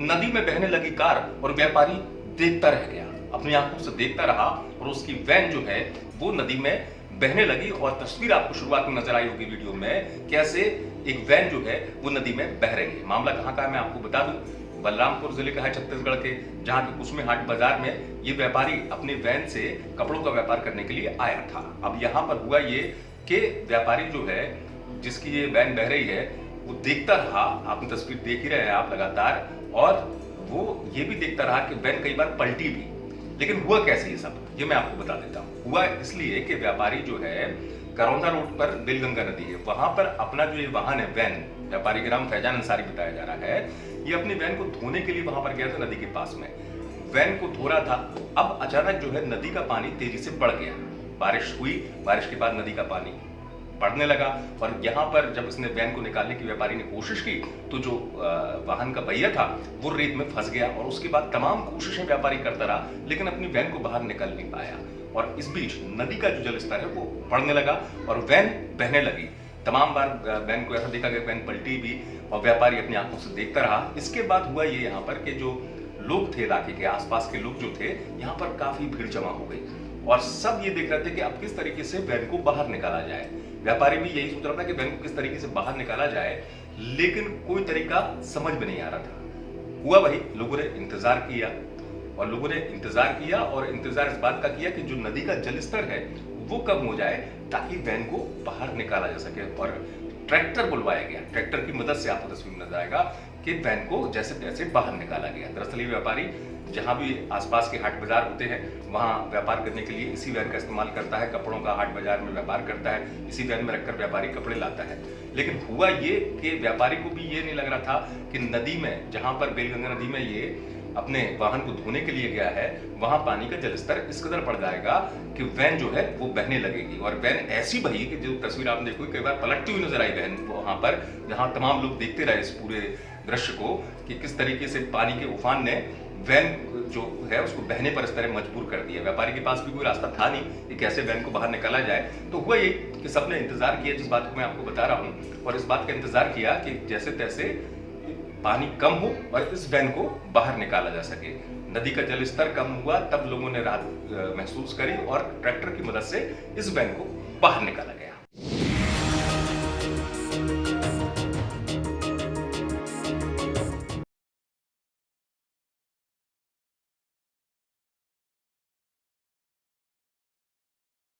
नदी में बहने लगी कार और व्यापारी देखता रह गया, अपनी आंखों से देखता रहा और उसकी वैन जो है वो नदी में बहने लगी। और तस्वीर आपको शुरुआत में नजर आई होगी वीडियो में, कैसे एक वैन जो है वो नदी में बह रही है। मामला कहां का है मैं आपको बता दूं, बलरामपुर जिले का है छत्तीसगढ़ के, जहां के कुसमे हाट बाजार में ये व्यापारी अपने वैन से कपड़ों का व्यापार करने के लिए आया था। अब यहाँ पर हुआ ये कि व्यापारी जो है जिसकी ये वैन बह रही है वो देखता रहा, आपने तस्वीर देख ही रहे हैं आप लगातार, और वो ये भी देखता रहा कि वैन कई बार पलटी भी। लेकिन हुआ कैसे ये सब, ये मैं आपको बता देता हूँ। हुआ इसलिए कि व्यापारी जो है करौंदा रोड पर बेलगंगा नदी है, वहां पर अपना जो ये वाहन है वैन, व्यापारी का नाम फैजान अंसारी बताया जा रहा है, ये अपनी वैन को धोने के लिए वहां पर गया था नदी के पास में। वैन को धो रहा था, अब अचानक जो है नदी का पानी तेजी से बढ़ गया। बारिश हुई, बारिश के बाद नदी का पानी बढ़ने लगा और यहाँ पर जब इसने वैन को निकालने की व्यापारी ने कोशिश की तो जो वाहन का पहिया था वो रेत में फंस गया। और उसके बाद तमाम कोशिशें व्यापारी करता रहा लेकिन अपनी वैन को बाहर निकल नहीं पाया। और इस बीच नदी का जो जल स्तर है वो बढ़ने लगा और वैन बहने लगी। तमाम बार वैन को ऐसा देखा गया, वैन पलटी भी और व्यापारी अपनी आंखों से देखता रहा। इसके बाद हुआ ये यहाँ पर कि जो लोग थे, इलाके के आसपास के लोग जो थे, यहाँ पर काफी भीड़ जमा हो गई और सब ये देख रहे थे कि अब किस तरीके से वैन को बाहर निकाला जाए। व्यापारी भी यही सोच रहा था कि वैन को किस तरीके से बाहर निकाला जाए, लेकिन कोई तरीका समझ में नहीं आ रहा था। हुआ वही, लोगों ने इंतजार किया और इंतजार इस बात का किया कि जो नदी का जल स्तर है वो कम हो जाए ताकि वैन को बाहर निकाला जा सके। और ट्रैक्टर बुलवाया गया, ट्रैक्टर की मदद से आपको तस्वीर नजर आएगा कि वैन को जैसे तैसे बाहर निकाला गया। दरअसल ये व्यापारी जहां भी आसपास के हाट बाजार होते हैं वहां व्यापार करने के लिए इसी वैन का इस्तेमाल करता है, कपड़ों का हाट बाजार में व्यापार करता है, इसी वैन में रखकर व्यापारी कपड़े लाता है। लेकिन हुआ ये कि व्यापारी को भी ये नहीं लग रहा था कि नदी में, जहां पर बेलगंगा नदी में ये अपने वाहन को धोने के लिए गया है, वहां पानी का जलस्तर इस कदर बढ़ जाएगा कि वैन जो है वो बहने लगेगी। और वैन ऐसी बही कि जो तस्वीर आपने देखी, कई बार पलटती हुई नजर आई वैन वहां पर, जहां तमाम लोग देखते रहे इस पूरे दृश्य को कि किस तरीके से पानी के उफान ने वैन जो है उसको बहने पर इस तरह मजबूर कर दिया। व्यापारी के पास भी कोई रास्ता था नहीं कि कैसे वैन को बाहर निकाला जाए। तो हुआ ये कि सबने इंतजार किया, जिस बात को मैं आपको बता रहा हूँ, और इस बात का इंतजार किया कि जैसे तैसे पानी कम हो और इस वैन को बाहर निकाला जा सके। नदी का जल स्तर कम हुआ, तब लोगों ने राहत महसूस करी और ट्रैक्टर की मदद से इस वैन को बाहर निकाला गया।